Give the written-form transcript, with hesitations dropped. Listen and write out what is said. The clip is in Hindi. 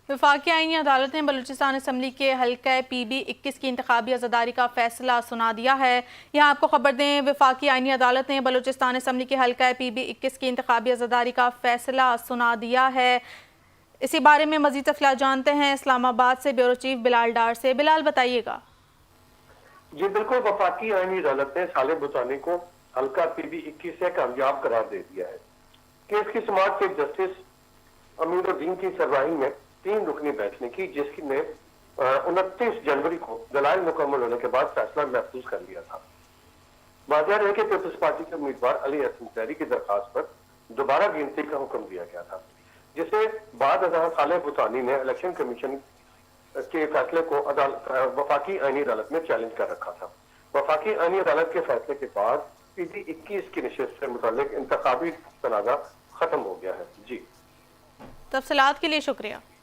वफाकी आईनी अदालत ने बलूचिस्तान असम्बली के हल्का PB-21 की इंतखाबी अज़ादारी का फैसला सुना दिया है। यहाँ आपको खबर दें, वफाकी आईनी अदालत ने बलूचिस्तान असम्बली के हल्का PB-21 की इंतखाबी अज़ादारी का फैसला सुना दिया है। इसी बारे में मज़ीद तफसीलात जानते हैं इस्लामाबाद से ब्यूरो चीफ बिलाल डार से। बिलाल, बताइएगा। जी बिल्कुल, वफाकी आईनी अदालत ने साले भूटानी को हल्का PB-21 से कामयाब करार दे दिया है। केस की समाअत चीफ जस्टिस अमीरुद्दीन की सरबराही में 3 रुकनी बैठ ने की, जिसने 29 जनवरी को दलाइल मुकम्मल होने के बाद फैसला महफूज कर लिया था। वाज़ेह है कि पीपल्स पार्टी के उम्मीदवार अली हसन सैरी की दरखास्त पर दोबारा गिनती का हुक्म दिया गया था, जिसे बाद साले भूटानी ने इलेक्शन कमीशन के फैसले को वफाकी आईनी अदालत में चैलेंज कर रखा था। वफाकी आईनी अदालत के फैसले के बाद PB-21 की नशिस्त से मुतालिक इंतखाबी तनाज़ा खत्म हो गया है। जी, तफसीलात के लिए शुक्रिया।